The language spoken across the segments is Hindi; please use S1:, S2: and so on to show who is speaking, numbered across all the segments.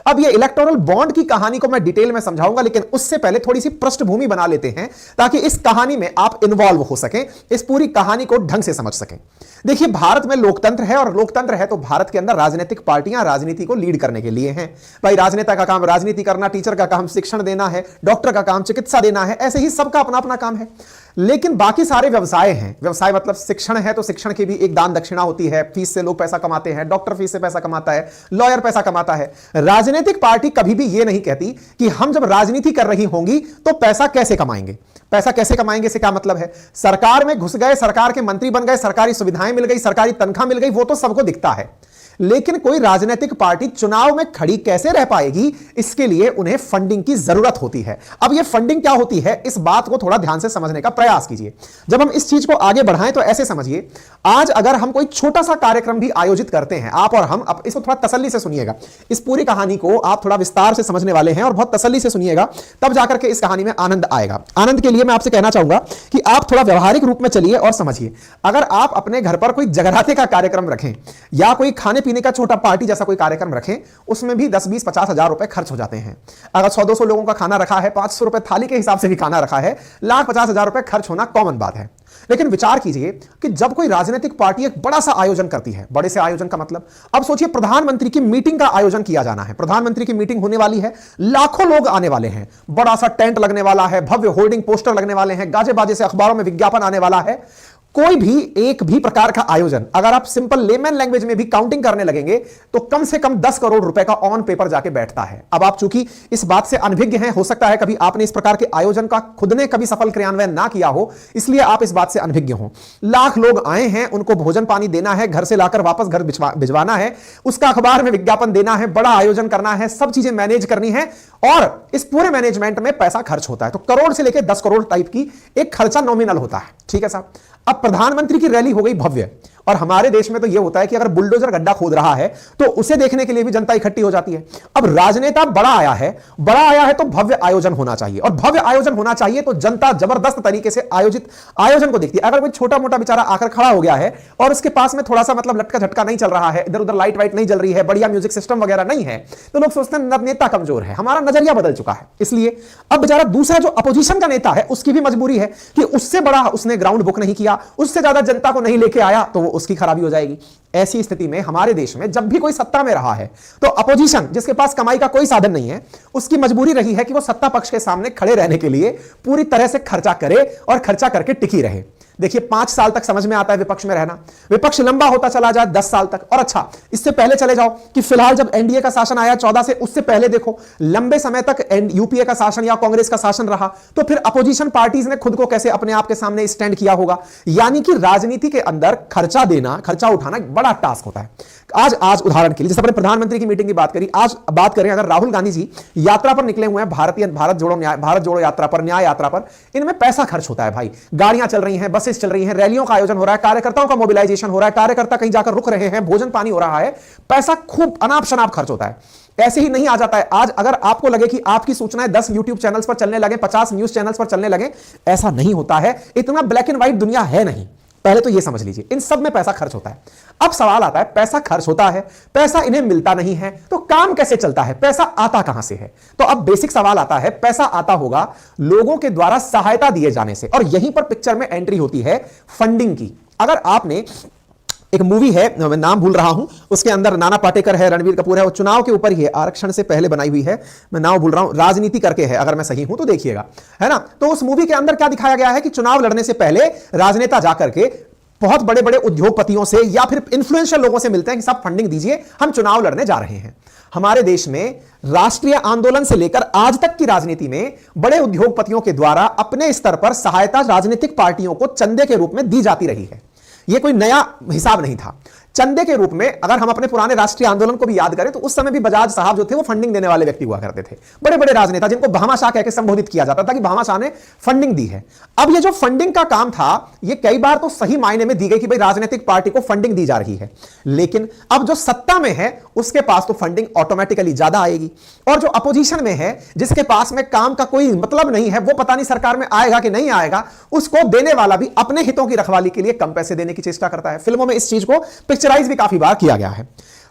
S1: अब ये इलेक्टोरल बॉन्ड की कहानी को मैं डिटेल में समझाऊंगा, लेकिन उससे पहले थोड़ी सी पृष्ठभूमि बना लेते हैं ताकि इस कहानी में आप इन्वॉल्व हो सकें, इस पूरी कहानी को ढंग से समझ सकें। देखिए, भारत में लोकतंत्र है, और लोकतंत्र है तो भारत के अंदर राजनीतिक पार्टियां राजनीति को लीड करने के लिए हैं। भाई, राजनेता का काम राजनीति करना, टीचर का काम शिक्षण देना है, डॉक्टर का काम चिकित्सा देना है, ऐसे ही सबका अपना अपना काम है। लेकिन बाकी सारे व्यवसाय हैं। व्यवसाय मतलब शिक्षण है तो शिक्षण की भी एक दान दक्षिणा होती है, फीस से लोग पैसा कमाते हैं, डॉक्टर फीस से पैसा कमाता है, लॉयर पैसा कमाता है। राजनीतिक पार्टी कभी भी यह नहीं कहती कि हम जब राजनीति कर रही होंगी तो पैसा कैसे कमाएंगे। पैसा कैसे कमाएंगे से क्या मतलब है? सरकार में घुस गए, सरकार के मंत्री बन गए, सरकारी सुविधाएं मिल गई, सरकारी तनख्वाह मिल गई, वो तो सबको दिखता है। लेकिन कोई राजनीतिक पार्टी चुनाव में खड़ी कैसे रह पाएगी, इसके लिए उन्हें फंडिंग की जरूरत होती है। अब यह फंडिंग क्या होती है, इस बात को थोड़ा ध्यान से समझने का प्रयास कीजिए। जब हम इस चीज को आगे बढ़ाएं तो ऐसे समझिए, आज अगर हम कोई छोटा सा कार्यक्रम भी आयोजित करते हैं, आप और हम, अब इसको थोड़ा तसल्ली से सुनिएगा, इस पूरी कहानी को आप थोड़ा विस्तार से समझने वाले हैं और बहुत तसल्ली से सुनिएगा, तब जाकर के इस कहानी में आनंद आएगा। आनंद के लिए मैं आपसे कहना चाहूंगा कि आप थोड़ा व्यवहारिक रूप में चलिए और समझिए। अगर आप अपने घर पर कोई जगराते का कार्यक्रम रखें या कोई खाने पीने का छोटा पार्टी जैसा कोई कार्यक्रम रखें, उसमें भी 10, 20, 50 हजार रुपए खर्च हो जाते हैं। अगर 100-200 लोगों का खाना रखा है, 500 रुपए थाली के हिसाब से भी खाना रखा है, लाख 50 हजार रुपए खर्च होना कॉमन बात है। लेकिन विचार कीजिए कि जब कोई राजनीतिक पार्टी एक बड़ा सा आयोजन करती है, बड़े से आयोजन का मतलब, अब सोचिए प्रधानमंत्री की मीटिंग का आयोजन किया जाना है। प्रधानमंत्री की मीटिंग होने वाली है, लाखों लोग आने वाले हैं, बड़ा सा टेंट लगने वाला है, भव्य होर्डिंग पोस्टर लगने वाले हैं, गाजे बाजे से अखबारों में विज्ञापन आने वाला है। कोई भी एक भी प्रकार का आयोजन अगर आप सिंपल लेमैन लैंग्वेज में भी काउंटिंग करने लगेंगे तो कम से कम 10 करोड़ रुपए का ऑन पेपर जाके बैठता है। अब आप चूंकि इस बात से अनभिज्ञ हैं, हो सकता है कभी आपने इस प्रकार के आयोजन का खुद ने कभी सफल क्रियान्वयन ना किया हो, इसलिए आप इस बात से अनभिज्ञ हो। लाख लोग आए हैं, उनको भोजन पानी देना है, घर से लाकर वापस घर भिजवाना है, उसका अखबार में विज्ञापन देना है, बड़ा आयोजन करना है, सब चीजें मैनेज करनी है, और इस पूरे मैनेजमेंट में पैसा खर्च होता है। तो करोड़ से लेकर 10 करोड़ टाइप की एक खर्चा नॉमिनल होता है। ठीक है साहब। अब प्रधानमंत्री की रैली हो गई भव्य, और हमारे देश में तो यह होता है कि अगर बुलडोजर गड्ढा खोद रहा है तो उसे देखने के लिए भी जनता इकट्ठी हो जाती है। अब राजनेता बड़ा आया है तो भव्य आयोजन होना चाहिए, और भव्य आयोजन होना चाहिए तो जनता जबरदस्त तरीके से आयोजित आयोजन को देखती है। अगर कोई छोटा मोटा बेचारा आकर खड़ा हो गया है और उसके पास में थोड़ा सा मतलब लटका झटका नहीं चल रहा है, इधर उधर लाइट वाइट नहीं जल रही है, बढ़िया म्यूजिक सिस्टम वगैरह नहीं है, तो लोग सोचते हैं नेता कमजोर है। हमारा नजरिया बदल चुका है। इसलिए अब बेचारा दूसरा जो अपोजिशन का नेता है उसकी भी मजबूरी है कि उससे बड़ा उसने ग्राउंड बुक नहीं किया, उससे ज्यादा जनता को नहीं लेके आया, तो उसकी खराबी हो जाएगी। ऐसी स्थिति में हमारे देश में जब भी कोई सत्ता में रहा है तो अपोजिशन, जिसके पास कमाई का कोई साधन नहीं है, उसकी मजबूरी रही है कि वो सत्ता पक्ष के सामने खड़े रहने के लिए पूरी तरह से खर्चा करे और खर्चा करके टिकी रहे। देखिए, 5 साल तक समझ में आता है विपक्ष में रहना, विपक्ष लंबा होता चला जाए 10 साल तक। और अच्छा, इससे पहले चले जाओ कि फिलहाल जब एनडीए का शासन आया 14 से, उससे पहले देखो लंबे समय तक यूपीए का शासन या कांग्रेस का शासन रहा, तो फिर अपोजिशन पार्टीज ने खुद को कैसे अपने आप के सामने स्टैंड किया होगा। यानी कि राजनीति के अंदर खर्चा देना, खर्चा उठाना बड़ा टास्क होता है। आज उदाहरण के लिए जैसे अपने प्रधानमंत्री की मीटिंग की बात करी, आज बात करें अगर राहुल गांधी जी यात्रा पर निकले हुए हैं, भारत जोड़ो यात्रा पर, न्याय यात्रा पर, इनमें पैसा खर्च होता है भाई। गाड़ियां चल रही हैं, बसेस चल रही हैं, रैलियों का आयोजन हो रहा है, कार्यकर्ताओं का मोबिलाइजेशन हो रहा है, कार्यकर्ता कहीं जाकर रुक रहे हैं, भोजन पानी हो रहा है, पैसा खूब अनाप शनाप खर्च होता है। ऐसे ही नहीं आ जाता है। आज अगर आपको लगे कि आपकी सूचनाएं 10 यूट्यूब चैनल्स पर चलने लगे, 50 न्यूज चैनल्स पर चलने लगे, ऐसा नहीं होता है। इतना ब्लैक एंड व्हाइट दुनिया है नहीं। पहले तो यह समझ लीजिए, इन सब में पैसा खर्च होता है। अब सवाल आता है, पैसा खर्च होता है, पैसा इन्हें मिलता नहीं है, तो काम कैसे चलता है, पैसा आता कहां से है? तो अब बेसिक सवाल आता है, पैसा आता होगा लोगों के द्वारा सहायता दिए जाने से, और यहीं पर पिक्चर में एंट्री होती है फंडिंग की। अगर आपने एक मूवी है, मैं नाम भूल रहा हूं, उसके अंदर नाना पाटेकर है, रणवीर कपूर है, वो चुनाव के ऊपर ही है, आरक्षण से पहले बनाई हुई है, मैं नाम भूल रहा हूं, राजनीति करके है, अगर मैं सही हूं तो देखिएगा, है ना। तो उस मूवी के अंदर क्या दिखाया गया है कि चुनाव लड़ने से पहले राजनेता जाकर के बहुत बड़े बड़े उद्योगपतियों से या फिर इन्फ्लुएंशियल लोगों से मिलते हैं कि साहब फंडिंग दीजिए, हम चुनाव लड़ने जा रहे हैं। हमारे देश में राष्ट्रीय आंदोलन से लेकर आज तक की राजनीति में बड़े उद्योगपतियों के द्वारा अपने स्तर पर सहायता राजनीतिक पार्टियों को चंदे के रूप में दी जाती रही है। यह कोई नया हिसाब नहीं था। चंदे के रूप में अगर हम अपने पुराने राष्ट्रीय आंदोलन को भी याद करें तो उस समय भी बजाज साहब जो थे वो फंडिंग देने वाले व्यक्ति हुआ करते थे। बड़े बड़े राजनेता जिनको भामाशाह कहकर संबोधित किया जाता था कि भामाशाह ने फंडिंग दी है। अब ये जो फंडिंग का काम था ये कई बार तो सही मायने में दी गई कि भाई राजनीतिक पार्टी को फंडिंग दी जा रही है, लेकिन अब जो सत्ता में है उसके पास तो फंडिंग ऑटोमेटिकली ज्यादा आएगी, और जो अपोजिशन में है जिसके पास में काम का कोई मतलब नहीं है, वो पता नहीं सरकार में आएगा कि नहीं आएगा, उसको देने वाला भी अपने हितों की रखवाली के लिए कम पैसे देने की चेष्टा करता है। फिल्मों में इस चीज को पिक्चराइज भी काफी बार किया गया है।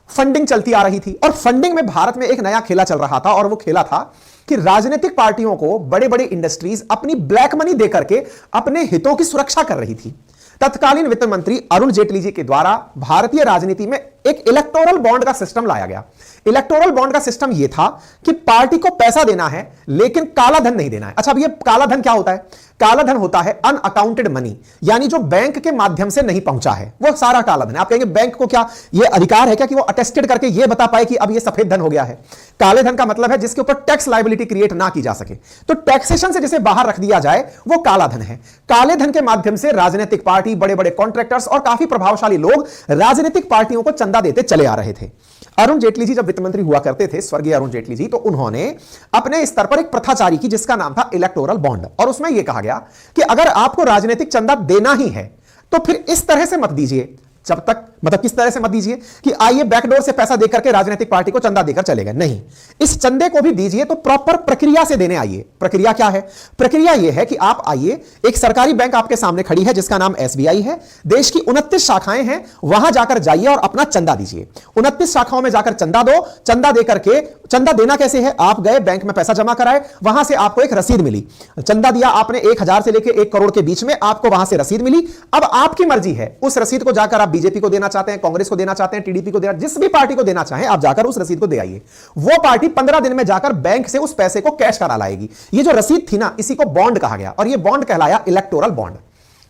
S1: फंडिंग चलती आ रही थी और फंडिंग में भारत में एक नया खेला चल रहा था और वो खेला था कि राजनीतिक पार्टियों को बड़े बड़े इंडस्ट्रीज अपनी ब्लैक मनी देकर के अपने हितों की सुरक्षा कर रही थी। तत्कालीन वित्त मंत्री अरुण जेटली जी के द्वारा भारतीय राजनीति में एक इलेक्टोरल बॉन्ड का सिस्टम लाया गया। इलेक्टोरल बॉन्ड का सिस्टम यह था कि पार्टी को पैसा देना है लेकिन काला धन नहीं देना है। अच्छा, अब ये काला धन क्या होता है? काला धन होता है अनअकाउंटेड मनी, यानी जो बैंक के माध्यम से नहीं पहुंचा है वो सारा काला धन है। आप कहेंगे बैंक को क्या ये अधिकार है क्या कि वो अटेस्टेड करके ये बता पाए कि अब ये सफेद धन हो गया है? काले धन का मतलब है जिसके ऊपर टैक्स लायबिलिटी क्रिएट ना की जा सके, तो टैक्सेशन से जिसे बाहर रख दिया जाए वो काला धन है। काले धन के माध्यम से राजनीतिक पार्टी, बड़े बड़े कॉन्ट्रैक्टर्स और काफी प्रभावशाली लोग राजनीतिक पार्टियों को चंदा देते चले आ रहे थे। अरुण जेटली जी जब वित्त मंत्री हुआ करते थे, स्वर्गीय अरुण जेटली जी, तो उन्होंने अपने स्तर पर एक प्रथा जारी की जिसका नाम था इलेक्टोरल बॉन्ड। और उसमें यह कहा गया कि अगर आपको राजनीतिक चंदा देना ही है तो फिर इस तरह से मत दीजिए, जब तक मतलब किस तरह से मत दीजिए कि आइए बैकडोर से पैसा देकर के राजनीतिक पार्टी को चंदा देकर चले गए, नहीं, इस चंदे को भी दीजिए तो प्रॉपर प्रक्रिया से देने आइए। प्रक्रिया क्या है? प्रक्रिया यह है कि आप आइए, एक सरकारी बैंक आपके सामने खड़ी है जिसका नाम एसबीआई है, देश की 29 शाखाएं हैं, वहां जाकर जाइए और अपना चंदा दीजिए। 29 शाखाओं में जाकर चंदा दो। चंदा देकर के, चंदा देना कैसे है? आप गए बैंक में पैसा जमा कराए, वहां से आपको एक रसीद मिली, चंदा दिया आपने 1000 से लेकर 1 करोड़ के बीच में, आपको वहां से रसीद मिली। अब आपकी मर्जी है, उस रसीद को जाकर आप बीजेपी को देना चाहते हैं, कांग्रेस को देना चाहते हैं, टीडीपी को देना, जिस भी पार्टी को देना चाहें आप जाकर उस रसीद को दे आइए। वो पार्टी 15 दिन में जाकर बैंक से उस पैसे को कैश करा लाएगी। ये जो रसीद थी ना, इसी को बॉन्ड कहा गया और ये बॉन्ड कहलाया इलेक्टोरल बॉन्ड।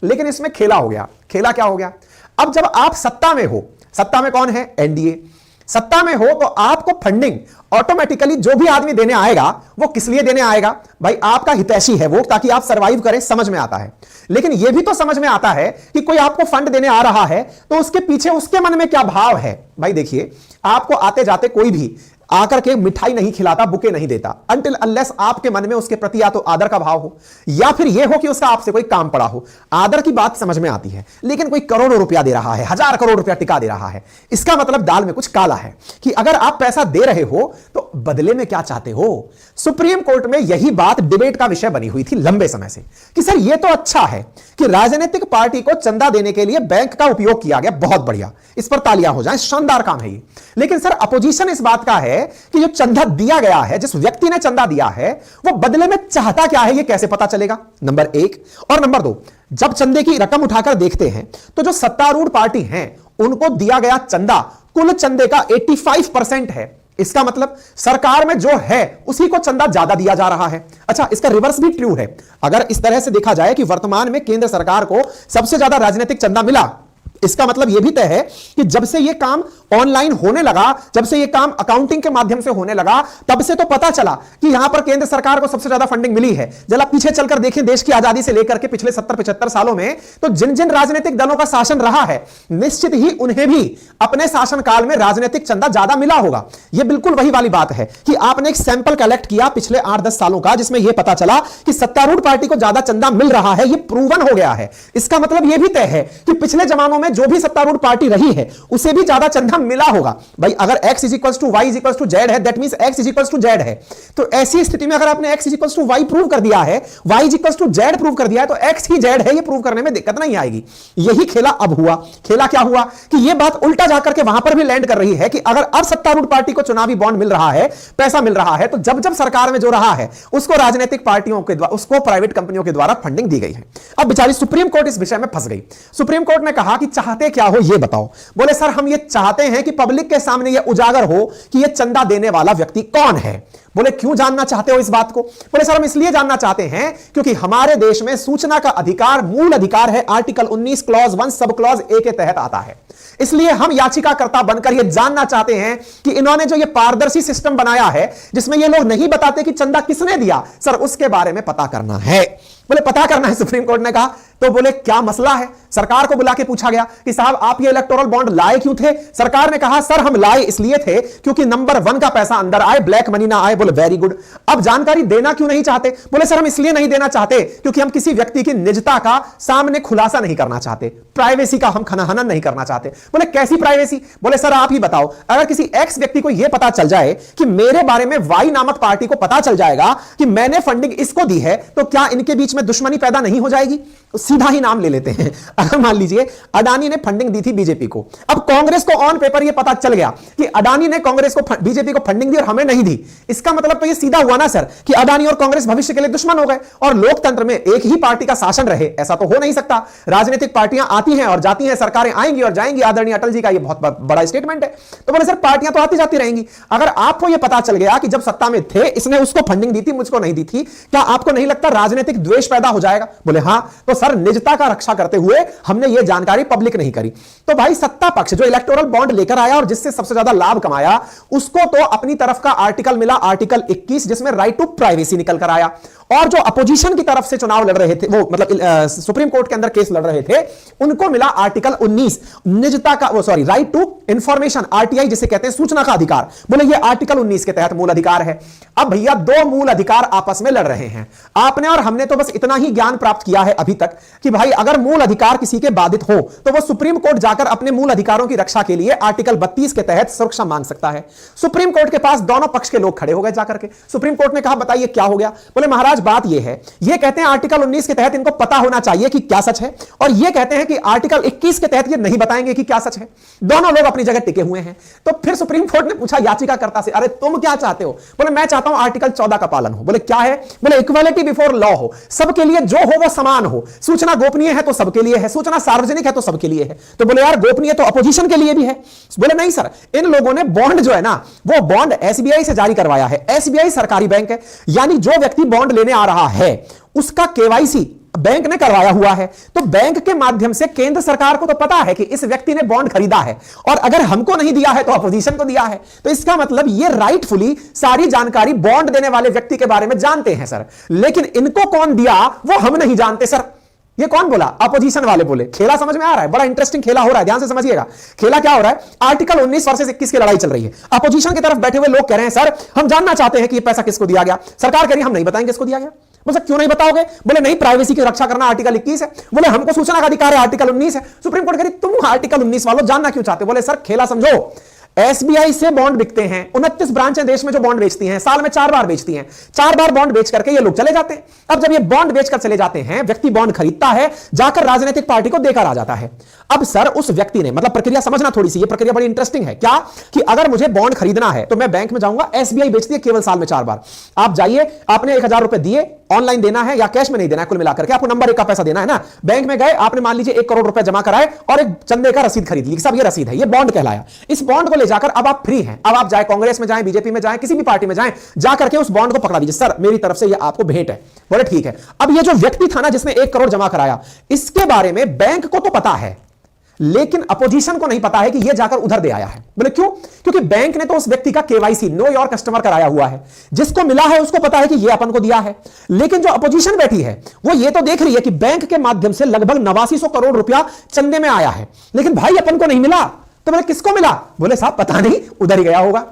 S1: लेकिन इसमें खेला हो गया। खेला क्या हो गया? अब जब आप सत्ता में हो, सत्ता में कौन है? एनडीए। सत्ता में हो तो आपको फंडिंग ऑटोमेटिकली जो भी आदमी देने आएगा वो किस लिए देने आएगा? भाई आपका हितैषी है वो, ताकि आप सरवाइव करें, समझ में आता है। लेकिन यह भी तो समझ में आता है कि कोई आपको फंड देने आ रहा है तो उसके पीछे उसके मन में क्या भाव है। भाई देखिए, आपको आते जाते कोई भी आकर के मिठाई नहीं खिलाता, बुके नहीं देता, अनटिल अनलेस आपके मन में उसके प्रति या तो आदर का भाव हो या फिर यह हो कि उसका आपसे कोई काम पड़ा हो। आदर की बात समझ में आती है, लेकिन कोई करोड़ों रुपया दे रहा है, 1000 करोड़ रुपया टिका दे रहा है, इसका मतलब दाल में कुछ काला है कि अगर आप पैसा दे रहे हो तो बदले में क्या चाहते हो। सुप्रीम कोर्ट में यही बात डिबेट का विषय बनी हुई थी लंबे समय से कि सर यह तो अच्छा है कि राजनीतिक पार्टी को चंदा देने के लिए बैंक का उपयोग किया गया, बहुत बढ़िया, इस पर तालियां हो जाएं, शानदार काम है ये। लेकिन सर अपोजिशन इस बात का है कि जो चंदा दिया गया है, जिस व्यक्ति ने चंदा दिया है, वो बदले में चाहता क्या है, ये कैसे पता चलेगा? नंबर 1। और नंबर 2, जब चंदे की रकम उठाकर देखते हैं तो जो सत्तारूढ़ पार्टी है उनको दिया गया चंदा कुल चंदे का 85% है। इसका मतलब सरकार में जो है उसी को चंदा ज्यादा दिया जा रहा है। अच्छा, इसका रिवर्स भी ट्रू है। अगर इस तरह से देखा जाए कि वर्तमान में केंद्र सरकार को सबसे ज्यादा राजनीतिक चंदा मिला, इसका मतलब यह भी तय है कि जब से यह काम ऑनलाइन होने लगा, जब से यह काम अकाउंटिंग के माध्यम से होने लगा, तब से तो पता चला कि यहां पर केंद्र सरकार को सबसे ज्यादा फंडिंग मिली है। जरा पीछे चलकर देखें, देश की आजादी से लेकर के पिछले 70-75 सालों में तो जिन जिन राजनीतिक दलों का शासन रहा है, निश्चित ही उन्हें भी अपने शासनकाल में राजनीतिक चंदा ज्यादा मिला होगा। यह बिल्कुल वही वाली बात है कि आपने एक सैंपल कलेक्ट किया पिछले 8-10 सालों का, जिसमें यह पता चला कि सत्तारूढ़ पार्टी को ज्यादा चंदा मिल रहा है। यह प्रूवन हो गया है। इसका मतलब यह भी तय है कि पिछले जमानों में जो भी सत्तारूढ़ पार्टी रही है उसे भी ज्यादा चंदा मिला होगा। भाई अगर x = y = z है, दैट मींस x = z है, तो ऐसी स्थिति में अगर आपने x = y प्रूव कर दिया है, y = z प्रूव कर दिया है, तो x ही z है, ये प्रूव करने में दिक्कत नहीं आएगी। यही खेला अब हुआ। खेला क्या हुआ कि यह बात उल्टा जाकर के वहां पर भी लैंड कर रही है कि अगर अब सत्तारूढ़ पार्टी को चुनावी बॉन्ड मिल रहा है, पैसा मिल रहा है, तो जब जब सरकार में जो रहा है उसको राजनीतिक पार्टियों के द्वारा, उसको प्राइवेट कंपनियों के द्वारा फंडिंग दी गई है। अब बेचारी सुप्रीम कोर्ट इस विषय में फंस गई। सुप्रीम कोर्ट ने कहा कि चाहते क्या हो ये बताओ। बोले सर हम ये चाहते हैं कि पब्लिक के सामने ये उजागर हो कि ये चंदा देने वाला व्यक्ति कौन है। बोले क्यों जानना चाहते हो इस बात को? बोले सर हम इसलिए जानना चाहते हैं क्योंकि हमारे देश में सूचना का अधिकार मूल अधिकार है, article 19 clause 1 sub clause A के तहत आता है। इसलिए हम याचिकाकर्ता बनकर यह जानना चाहते हैं कि इन्होंने जो ये पारदर्शी सिस्टम बनाया है जिसमें ये लोग नहीं बताते कि चंदा किसने दिया, सर उसके बारे में पता करना है। बोले पता करना है, सुप्रीम कोर्ट ने कहा। तो बोले क्या मसला है? सरकार को बुला के पूछा गया कि साहब आप ये इलेक्टोरल बॉन्ड लाए क्यों थे? सरकार ने कहा सर हम लाए इसलिए थे क्योंकि नंबर 1 का पैसा अंदर आए, ब्लैक मनी ना आए। बोले वेरी गुड। अब जानकारी देना क्यों नहीं चाहते? बोले सर हम इसलिए नहीं देना चाहते क्योंकि हम किसी व्यक्ति की निजता का सामने खुलासा नहीं करना चाहते, प्राइवेसी का हम खनन नहीं करना चाहते। बोले कैसी प्राइवेसी? बोले सर आप ही बताओ, अगर किसी एक्स व्यक्ति को यह पता चल जाए कि मेरे बारे में वाई नामक पार्टी को पता चल जाएगा कि मैंने फंडिंग इसको दी है, तो क्या इनके बीच में दुश्मनी पैदा नहीं हो जाएगी? तो सीधा ही नाम ले लेते हैं। अगर मान लीजिए अडानी ने फंडिंग दी थी बीजेपी को, अब कांग्रेस को ऑन पेपर ये पता चल गया कि अडानी ने कांग्रेस को बीजेपी को फंडिंग दी और हमें नहीं दी, इसका मतलब तो ये सीधा हुआ ना सर कि अडानी और कांग्रेस भविष्य के लिए दुश्मन हो गए। और लोकतंत्र में एक ही पार्टी का शासन रहे ऐसा तो हो नहीं सकता। राजनीतिक पार्टियां आती हैं और जाती हैं, सरकारें आएंगी और जाएंगी। आदरणीय अटल जी का ये बहुत बड़ा स्टेटमेंट है। तो बोले सर पार्टियां तो आती जाती रहेंगी। अगर आपको यह पता चल गया कि जब सत्ता में थे इसने उसको फंडिंग दी थी, मुझको नहीं दी थी, क्या आपको नहीं लगता राजनीतिक द्वेष पैदा हो जाएगा? बोले हां। तो सर निजता का रक्षा करते हुए हमने यह जानकारी पब्लिक नहीं करी। तो भाई सत्ता पक्ष जो इलेक्टोरल बॉन्ड लेकर आया और जिससे सबसे ज्यादा लाभ कमाया, उसको तो अपनी तरफ का आर्टिकल मिला, आर्टिकल 21, जिसमें राइट टू प्राइवेसी निकल कर आया। और जो अपोजिशन की तरफ से चुनाव लड़ रहे थे, वो मतलब सुप्रीम कोर्ट के अंदर केस लड़ रहे थे, उनको मिला आर्टिकल 19 निजता का, वो sorry right to information, RTI जिसे कहते हैं, सूचना का अधिकार। बोले ये आर्टिकल 19 के तहत मूल अधिकार है। अब भैया दो मूल अधिकार आपस में लड़ रहे हैं। आपने और हमने तो बस इतना ही ज्ञान प्राप्त किया है अभी तक कि भाई अगर मूल अधिकार किसी के बाधित हो तो वह सुप्रीम कोर्ट जाकर अपने मूल अधिकारों की रक्षा के लिए आर्टिकल 32 के तहत सुरक्षा मांग सकता है। सुप्रीम कोर्ट के पास दोनों पक्ष के लोग खड़े हो गए जाकर के। सुप्रीम कोर्ट ने कहा बताइए क्या हो गया? बोले महाराज बात यह है, ये कहते हैं आर्टिकल 19 के तहत इनको पता होना चाहिए कि क्या सच है, और ये कहते हैं कि आर्टिकल 21 के तहत ये नहीं बताएंगे कि क्या सच है। दोनों लोग अपनी जगह टिके हुए हैं। तो फिर सुप्रीम कोर्ट ने पूछा याचिकाकर्ता से, अरे तुम क्या चाहते हो? बोले मैं चाहता हूं आर्टिकल 14 का पालन हो। बोले क्या है? बोले इक्वालिटी बिफोर लॉ हो, सबके लिए जो हो वो समान हो। सूचना गोपनीय है तो सबके लिए है, सूचना सार्वजनिक है तो सबके लिए है। तो बोले यार गोपनीय तो अपोजिशन के लिए भी है। बोले नहीं सर, इन लोगों ने बॉन्ड जो है ना, वो बॉन्ड एसबीआई से जारी करवाया है। एसबीआई सरकारी बैंक है, यानी जो व्यक्ति बॉन्ड लेने आ रहा है उसका केवाईसी बैंक ने करवाया हुआ है। तो बैंक के माध्यम से केंद्र सरकार को तो पता है कि इस व्यक्ति ने बॉन्ड खरीदा है, और अगर हमको नहीं दिया है तो अपोजिशन को दिया है। तो इसका मतलब ये राइटफुली सारी जानकारी बॉन्ड देने वाले व्यक्ति के बारे में जानते हैं सर, लेकिन इनको कौन दिया वो हम नहीं जानते सर। ये कौन बोला? अपोजिशन वाले बोले। खेला समझ में आ रहा है? बड़ा इंटरेस्टिंग खेला हो रहा है, ध्यान से समझिएगा। खेला क्या हो रहा है? आर्टिकल 19 वर्सेस 21 की लड़ाई चल रही है। अपोजिशन की तरफ बैठे हुए लोग कह रहे हैं सर हम जानना चाहते हैं कि ये पैसा किसको दिया गया। सरकार कह रही है हम नहीं बताएंगे किसको दिया गया। बोले क्यों नहीं बताओगे? बोले नहीं, प्राइवेसी की रक्षा करना आर्टिकल 21 है। बोले हमको सूचना का अधिकार है, आर्टिकल 19 है। सुप्रीम कोर्ट कह रही तुम आर्टिकल 19 वालों जानना क्यों चाहते? बोले सर खेला समझो, एसबीआई से बॉन्ड बिकते हैं, 29 ब्रांचें देश में जो बॉन्ड बेचती हैं, साल में 4 बार बेचती हैं। 4 बार बॉन्ड बेच करके ये लोग चले जाते हैं। अब जब ये बॉन्ड बेचकर चले जाते हैं, व्यक्ति बॉन्ड खरीदता है, जाकर राजनीतिक पार्टी को देकर आ जाता है। अब सर उस व्यक्ति ने, मतलब प्रक्रिया समझना थोड़ी सी, ये प्रक्रिया बड़ी इंटरेस्टिंग है। क्या कि अगर मुझे बॉन्ड खरीदना है तो मैं बैंक में जाऊंगा, एसबीआई बेचती है केवल साल में 4 बार। आप जाइए, आपने 1000 रुपए दिए, ऑनलाइन देना है या कैश में नहीं देना है, कुल मिलाकर के आपको नंबर 1 का पैसा देना है ना। बैंक में गए, आपने मान लीजिए 1 करोड़ रुपए जमा कराए और एक चंदे का रसीद खरीद ली। सब ये रसीद है, ये बॉन्ड कहलाया। इस बॉन्ड को ले जाकर अब आप फ्री हैं। अब आप जाए कांग्रेस में जाएं, बीजेपी में जाएं, किसी भी पार्टी में जाएं, जाकर के उस बॉन्ड को पकड़ा दीजिए, सर मेरी तरफ से ये आपको भेंट है। बोले ठीक है। अब ये जो व्यक्ति था ना जिसने 1 करोड़ जमा कराया, इसके बारे में बैंक को तो पता है, लेकिन अपोजिशन को नहीं पता है कि यह जाकर उधर दे आया है। बोले क्यों? क्योंकि बैंक ने तो उस व्यक्ति का केवाईसी, नो योर कस्टमर, कराया हुआ है। जिसको मिला है उसको पता है कि यह अपन को दिया है, लेकिन जो अपोजिशन बैठी है वो ये तो देख रही है कि बैंक के माध्यम से लगभग 8900 करोड़ रुपया चंदे में आया है, लेकिन भाई अपन को नहीं मिला। तो बोले किसको मिला? बोले साहब पता नहीं, उधर ही गया होगा।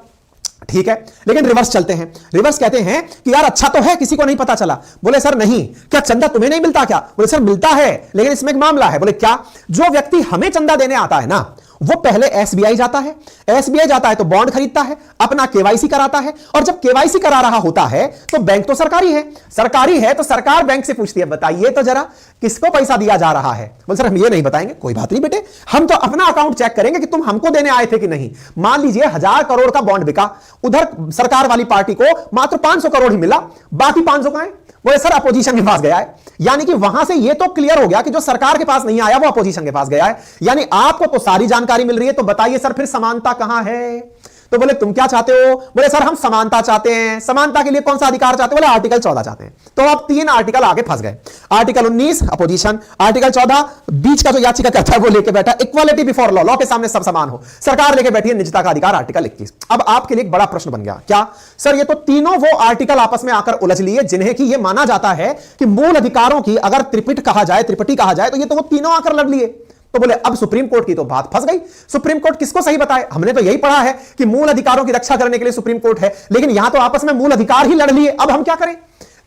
S1: ठीक है, लेकिन रिवर्स चलते हैं। रिवर्स कहते हैं कि यार अच्छा तो है, किसी को नहीं पता चला। बोले सर नहीं, क्या चंदा तुम्हें नहीं मिलता क्या? बोले सर मिलता है, लेकिन इसमें एक मामला है। बोले क्या? जो व्यक्ति हमें चंदा देने आता है ना, वो पहले एसबीआई जाता है। एसबीआई जाता है तो बॉन्ड खरीदता है, अपना केवाईसी कराता है, और जब केवाईसी करा रहा होता है तो बैंक तो सरकारी है। सरकारी है तो सरकार बैंक से पूछती है बताइए तो जरा किसको पैसा दिया जा रहा है। बोले सर हम ये नहीं बताएंगे। कोई बात नहीं बेटे, हम तो अपना अकाउंट चेक करेंगे कि तुम हमको देने आए थे कि नहीं। मान लीजिए 1000 करोड़ का बॉन्ड बिका, उधर सरकार वाली पार्टी को मात्र 500 करोड़ ही मिला, बाकी 500 कहां है? बोले सर अपोजिशन के पास गया है। यानी कि वहां से ये तो क्लियर हो गया कि जो सरकार के पास नहीं आया वो अपोजिशन के पास गया है। यानी आपको तो सारी जानकारी मिल रही है, तो बताइए सर फिर समानता कहां है? तो बोले तुम क्या चाहते हो? बोले सर हम समानता चाहते हैं। समानता के लिए कौन सा अधिकार चाहते हो? बोले आर्टिकल 14 चाहते हैं। तो अब 3 आर्टिकल आगे फंस गए। आर्टिकल 19 अपोजिशन, आर्टिकल 14 बीच का जो याचिका करता है वो लेके बैठा इक्वालिटी बिफोर लॉ, लॉ के सामने सब समान हो। सरकार लेके बैठी है निजता का अधिकार, आर्टिकल 21। अब आपके लिए एक बड़ा प्रश्न बन गया, क्या सर ये तो तीनों वो आर्टिकल आपस में आकर उलझ लिए जिन्हें कि ये माना जाता है कि मूल अधिकारों की अगर त्रिपिट कहा जाए, त्रिपटी कहा जाए, तो ये तो वो तीनों आकर लड़ लिए। तो बोले अब सुप्रीम कोर्ट की तो बात फंस गई। सुप्रीम कोर्ट किसको सही बताए? हमने तो यही पढ़ा है कि मूल अधिकारों की रक्षा करने के लिए सुप्रीम कोर्ट है, लेकिन यहां तो आपस में मूल अधिकार ही लड़ लिए। अब हम क्या करें?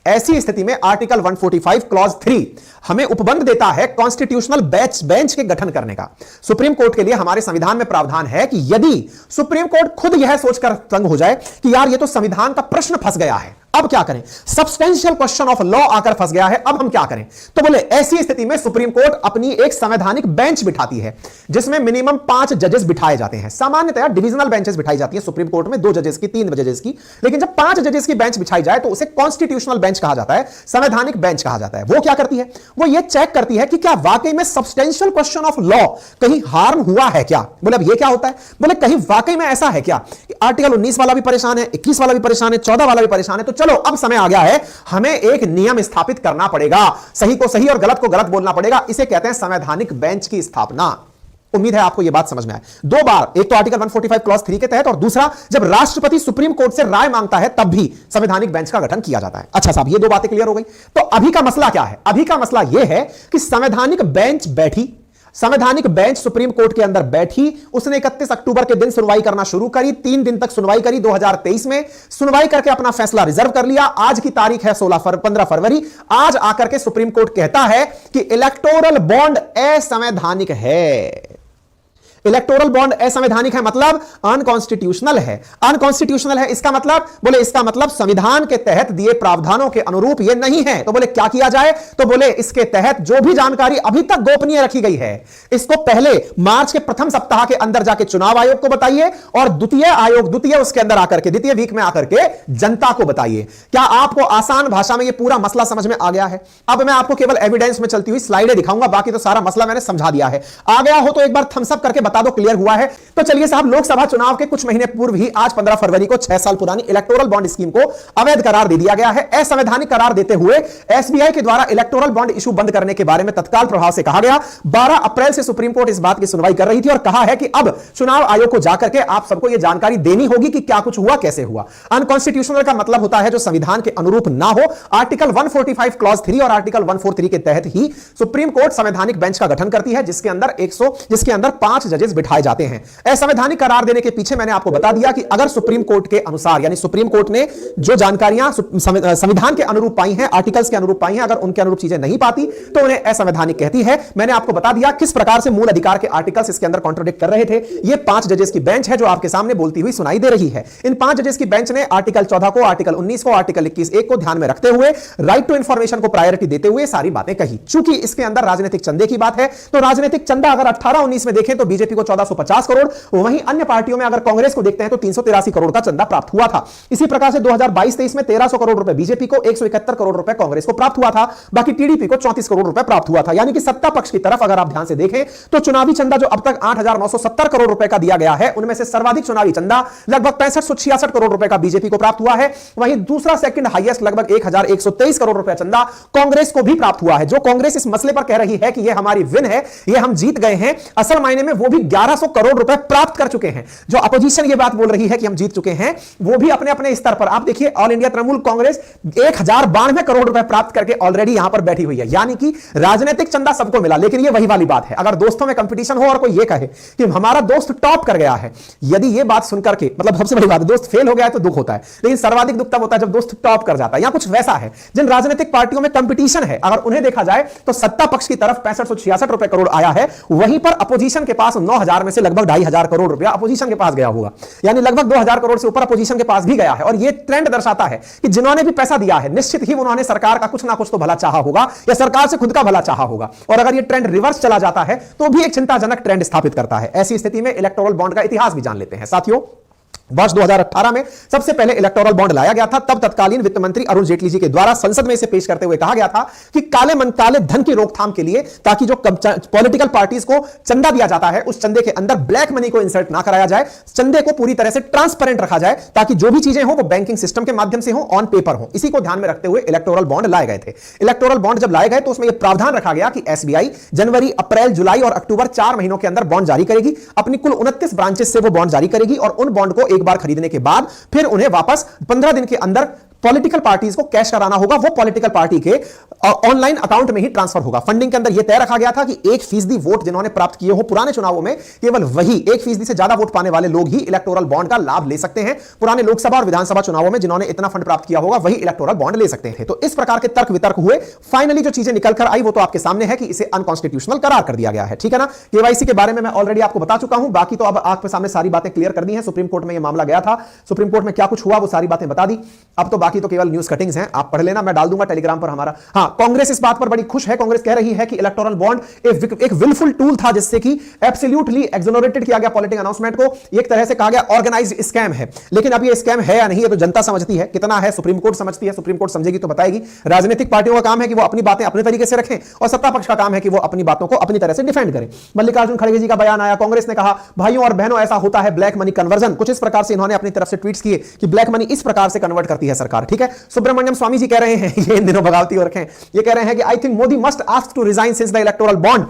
S1: ऐसी स्थिति में आर्टिकल 145 क्लॉज 3 हमें उपबंध देता है कॉन्स्टिट्यूशनल बेंच के गठन करने का। सुप्रीम कोर्ट के लिए हमारे संविधान में प्रावधान है कि यदि सुप्रीम कोर्ट खुद यह सोचकर तंग हो जाए कि यार ये तो संविधान का प्रश्न फंस गया है, अब क्या करें? सब्सटेंशियल क्वेश्चन ऑफ लॉ आकर फंस गया है, अब हम क्या करें? तो बोले ऐसी स्थिति में सुप्रीम कोर्ट अपनी एक संवैधानिक बेंच बिठाती है जिसमें मिनिमम 5 जजेस बिठाए जाते हैं। सामान्यतः डिविजनल बेंचेस बिठाई जाती है सुप्रीम कोर्ट में, 2 जजेस की, 3 जजेस की, लेकिन जब 5 जजेस की बेंच बिछाई जाए तो उसे कॉन्स्टिट्यूशनल बेंच कहा जाता है, संवैधानिक बेंच कहा जाता है। वो क्या करती है? वो ये चेक करती है कि क्या वाकई में सब्सटेंशियल क्वेश्चन ऑफ लॉ कहीं हार्म हुआ है क्या? बोले अब ये क्या होता है? बोले कहीं वाकई में ऐसा है क्या कि आर्टिकल 19 वाला भी परेशान है, 21 वाला भी परेशान है, 14 वाला भी परेशान है, तो चलो अब समय आ गया है, हमें एक नियम स्थापित करना पड़ेगा, सही को सही और गलत को गलत बोलना पड़ेगा। इसे कहते हैं संवैधानिक बेंच की स्थापना। उम्मीद है आपको यह बात समझ में आए। 2 बार, एक तो आर्टिकल 145 क्लॉज 3 के तहत और दूसरा जब राष्ट्रपति सुप्रीम कोर्ट से राय मांगता है तब भी संवैधानिक बेंच का गठन किया जाता है। अच्छा साहब, ये 2 बातें क्लियर हो गई। तो अभी का मसला क्या है? अभी का मसला यह है कि संवैधानिक बेंच बैठी, संवैधानिक बेंच सुप्रीम कोर्ट के अंदर बैठी, उसने 31 अक्टूबर के दिन सुनवाई करना शुरू करी, 3 दिन तक सुनवाई करी। 2023 में सुनवाई करके अपना फैसला रिजर्व कर लिया। आज की तारीख है 15 फरवरी। आज आकर के सुप्रीम कोर्ट कहता है कि इलेक्टोरल बॉन्ड असंवैधानिक है। इलेक्टोरल बॉन्ड असंवैधानिक है मतलब अनकॉन्स्टिट्यूशनल है। अनकॉन्स्टिट्यूशनल है इसका मतलब, बोले इसका मतलब संविधान के तहत दिए प्रावधानों के अनुरूप यह नहीं है। तो बोले क्या किया जाए? तो बोले इसके तहत जो भी जानकारी अभी तक गोपनीय रखी गई है, इसको पहले मार्च के प्रथम सप्ताह के अंदर जाके चुनाव आयोग को बताइए और द्वितीय उसके अंदर आकर के, द्वितीय वीक में आकर के जनता को बताइए। क्या आपको आसान भाषा में यह पूरा मसला समझ में आ गया है? अब मैं आपको केवल एविडेंस में चलती हुई स्लाइडें दिखाऊंगा, बाकी तो सारा मसला मैंने समझा दिया है। आ गया हो तो एक बार थम्स अप करके बता दो क्लियर हुआ है। तो चलिए साहब, लोकसभा चुनाव के कुछ महीने पूर्व ही आज 15 फरवरी को 6 साल पुरानी इलेक्टोरल बॉन्ड स्कीम को अवैध करार दे दिया गया है। असंवैधानिक करार देते हुए एसबीआई के द्वारा इलेक्टोरल बॉन्ड इशू बंद करने के बारे में तत्काल प्रभाव से कहा गया। 12 अप्रैल से सुप्रीम कोर्ट इस बात की सुनवाई कर रही थी और कहा है कि अब चुनाव आयोग को जाकर के आप सबको यह जानकारी देनी होगी कि क्या कुछ हुआ, कैसे हुआ। अनकॉन्स्टिट्यूशनल का मतलब होता है जो संविधान के अनुरूप ना हो। आर्टिकल 145 क्लॉज 3 और आर्टिकल 143 के तहत ही सुप्रीम कोर्ट संवैधानिक बेंच का गठन करती है जिसके अंदर 5 जजेस बिठाए जाते हैं। असंवैधानिक करार देने के पीछे मैंने आपको बता दिया कि अगर सुप्रीम कोर्ट के अनुसार, यानी सुप्रीम कोर्ट ने जो जानकारियां संविधान के अनुरूप पाई हैं, आर्टिकल्स के अनुरूप पाई हैं, अगर उनके अनुरूप चीजें नहीं पाती तो उन्हें असंवैधानिक कहती है। मैंने आपको बता दिया किस प्रकार से मूल अधिकार के आर्टिकल्स इसके अंदर कॉन्ट्रोडिक्ट कर रहे थे। ये 5 जजेस की बेंच है जो आपके सामने बोलती हुई सुनाई दे रही है। इन 5 जजेस की बेंच ने आर्टिकल 14 को, आर्टिकल 19 को, आर्टिकल 21(1) को ध्यान में रखते हुए, राइट टू इंफॉर्मेशन को प्रायोरिटी देते हुए सारी बातें कही। चूंकि इसके अंदर राजनीतिक चंदे की बात है तो राजनीतिक चंदा अगर 18-19 में देखें तो बीजेपी को 1450 करोड़, वहीं अन्य पार्टियों में अगर कांग्रेस को देखते हैं तो 383 करोड़ का चंदा प्राप्त हुआ था। इसी प्रकार से 2022-23 में 1300 करोड़ रुपए बीजेपी को, 171 करोड़ रुपए कांग्रेस को प्राप्त हुआ था। बाकी टीडीपी को 34 करोड़ रुपए प्राप्त हुआ था। यानी कि सत्ता पक्ष की तरफ अगर आप ध्यान से देखें तो चुनावी चंदा जो अब तक 8,970 करोड़ रुपए का दिया गया है, उनमें से सर्वाधिक चुनावी चंदा लगभग 6566 करोड़ रुपए का बीजेपी को प्राप्त हुआ है। वहीं दूसरा सेकंड हाईएस्ट लगभग 1123 करोड़ रुपए चंदा कांग्रेस को भी प्राप्त हुआ है। जो कांग्रेस इस मसले पर कह रही है कि यह हमारी विन है, यह हम जीत गए हैं, असल मायने में वो भी 1100 करोड़ रुपए प्राप्त कर चुके हैं। जो अपोजिशन ये बात बोल रही है कि हम जीत चुके हैं, वो भी अपने अपने स्तर पर, आप देखिए ऑल इंडिया तृणमूल कांग्रेस 1092 करोड़ रुपए प्राप्त करके ऑलरेडी यहां पर बैठी हुई है। यानी कि राजनीतिक चंदा सबको मिला। लेकिन ये वही वाली बात है, अगर दोस्तों में कंपटीशन हो और कोई ये कहे कि हमारा दोस्त टॉप कर गया है, यदि ये बात सुनकर के, मतलब सबसे बड़ी बात है, दोस्त फेल हो गया है तो दुख होता है, लेकिन सर्वाधिक दुख तब होता है जब दोस्त टॉप कर जाता है। या कुछ वैसा है, जिन राजनीतिक पार्टियों में कंपटीशन है, अगर उन्हें देखा जाए तो सत्ता पक्ष की तरफ 6566 रुपए करोड़ आया है, वहीं पर अपोजिशन के पास 9000 में से लगभग 2500 करोड़ रुपया अपोजिशन के पास गया होगा। यानी लगभग 2000 करोड़ से ऊपर अपोजिशन के पास भी गया है। और यह ट्रेंड दर्शाता है कि जिन्होंने भी पैसा दिया है निश्चित ही उन्होंने सरकार का कुछ ना कुछ तो भला चाहा होगा या सरकार से खुद का भला चाहा होगा। और अगर यह ट्रेंड रिवर्स चला जाता है तो भी एक चिंताजनक ट्रेंड स्थापित करता है। ऐसी स्थिति में इलेक्टोरल बॉन्ड का इतिहास भी जान लेते हैं साथियों। वर्ष 2018 में सबसे पहले इलेक्टोरल बॉन्ड लाया गया था। तब तत्कालीन वित्त मंत्री अरुण जेटली जी के द्वारा संसद में इसे पेश करते हुए कहा गया था कि काले धन की रोकथाम के लिए, ताकि जो पॉलिटिकल पार्टीज को चंदा दिया जाता है उस चंदे के अंदर ब्लैक मनी को इंसर्ट ना कराया जाए, चंदे को पूरी तरह से ट्रांसपेरेंट रखा जाए, ताकि जो भी चीजें हो वो बैंकिंग सिस्टम के माध्यम से हो, ऑन पेपर हो। इसी को ध्यान में रखते हुए इलेक्टोरल बॉन्ड लाए गए थे। इलेक्टोरल बॉन्ड जब लाए गए तो उसमें यह प्रावधान रखा गया कि एसबीआई जनवरी, अप्रैल, जुलाई और अक्टूबर 4 महीनों के अंदर बॉन्ड जारी करेगी। अपनी कुल 29 ब्रांचेस से वो बॉन्ड जारी करेगी और उन बॉन्ड को एक बार खरीदने के बाद फिर उन्हें वापस 15 दिन के अंदर पॉलिटिकल पार्टीज को कैश कराना होगा। वो पॉलिटिकल पार्टी के ऑनलाइन अकाउंट में ही ट्रांसफर होगा। फंडिंग के अंदर यह तय रखा गया था कि 1% वोट जिन्होंने प्राप्त किए हो पुराने चुनावों में, केवल वही 1% से ज्यादा वोट पाने वाले लोग ही इलेक्टोरल बॉन्ड का लाभ ले सकते हैं। पुराने लोकसभा और विधानसभा चुनावों में जिन्होंने इतना फंड प्राप्त किया होगा वही इलेक्टोरल बॉन्ड ले सकते हैं। तो इस प्रकार के तर्क वितर्क हुए। फाइनली जो चीजें निकल कर आई वो तो आपके सामने है कि इसे अनकॉन्स्टिट्यूशनल करार कर दिया गया है। ठीक है ना। केवाईसी के बारे में मैं ऑलरेडी आपको बता चुका हूं, बाकी तो अब आपके सामने सारी बातें क्लियर कर दी हैं। सुप्रीम कोर्ट में यह मामला गया था, सुप्रीम कोर्ट में क्या कुछ हुआ वो सारी बातें बता दी। अब तो बाकी बाकी तो केवल न्यूज कटिंग्स हैं, आप पढ़ लेना, मैं डाल दूंगा टेलीग्राम पर हमारा। हां, कांग्रेस इस बात पर बड़ी खुश है। कांग्रेस कह रही है कि इलेक्टोरल बॉन्ड एक विलफुल टूल था जिससे कि एब्सोल्युटली एक्सोनरेटेड किया गया पॉलिटिकल अनाउंसमेंट को, एक तरह से कहा गया ऑर्गेनाइज्ड स्कैम है। लेकिन अब ये स्कैम है या नहीं, ये तो जनता समझती है। कितना है सुप्रीम कोर्ट समझती है, सुप्रीम कोर्ट समझेगी तो बताएगी। राजनीतिक पार्टियों का काम है कि वो अपनी बातें अपने तरीके से रखें और सत्ता पक्ष का काम है कि वो अपनी बातों को अपनी तरह से डिफेंड करें। मल्लिकार्जुन खड़गे जी का बयान आया, कांग्रेस ने कहा भाइयों और बहनों ऐसा होता है ब्लैक मनी कन्वर्जन। कुछ इस प्रकार से इन्होंने अपनी तरफ से ट्वीट्स किए कि ब्लैक मनी इस प्रकार से कन्वर्ट करती है सरकार। ठीक है, सुब्रमण्यम स्वामी जी कह रहे हैं, ये इन दिनों बगावती हो रखे हैं, ये कह रहे हैं कि I think Modi must ask to resign since the electoral bond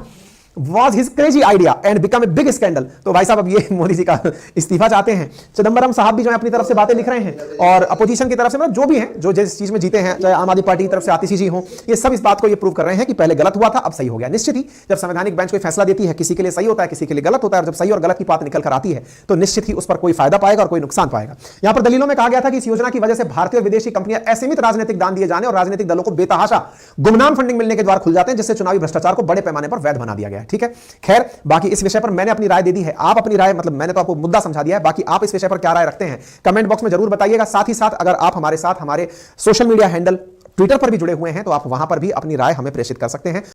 S1: was his crazy idea and become a big scandal। तो भाई साहब अब ये मोदी जी का इस्तीफा चाहते हैं। चिदंबरम साहब भी जो है अपनी तरफ से बातें लिख रहे हैं और अपोजिशन की तरफ से, मतलब जो भी हैं, जो जिस चीज में जीते हैं, चाहे आम आदमी पार्टी की तरफ से आतिशी जी हो, ये सब इस बात को ये प्रूव कर रहे हैं कि पहले गलत हुआ था, अब सही हो गया। निश्चित ही जब संवैधानिक बेंच कोई फैसला देती है, किसी के लिए सही होता है, किसी के लिए गलत होता है, और जब सही और गलत की बात निकल कर आती है तो निश्चित ही उस पर कोई फायदा पाएगा और कोई नुकसान पाएगा। यहां पर दलीलों में कहा गया था कि इस योजना की वजह से भारतीय और विदेशी कंपनियां असीमित राजनीतिक दान दिए जाने और राजनीतिक दलों को बेतहाशा गुमनाम फंडिंग मिलने के द्वार खुल जाते हैं, जिससे चुनावी भ्रष्टाचार को बड़े पैमाने पर वैध बना दिया गया है। ठीक है, खैर बाकी इस विषय पर मैंने अपनी राय दे दी है, आप अपनी राय, मतलब मैंने तो आपको मुद्दा समझा दिया है, बाकी आप इस विषय पर क्या राय रखते हैं कमेंट बॉक्स में जरूर बताइएगा। साथ ही साथ अगर आप हमारे साथ हमारे सोशल मीडिया हैंडल ट्विटर पर भी जुड़े हुए हैं तो आप वहां पर भी अपनी राय हमें प्रेषित कर सकते हैं।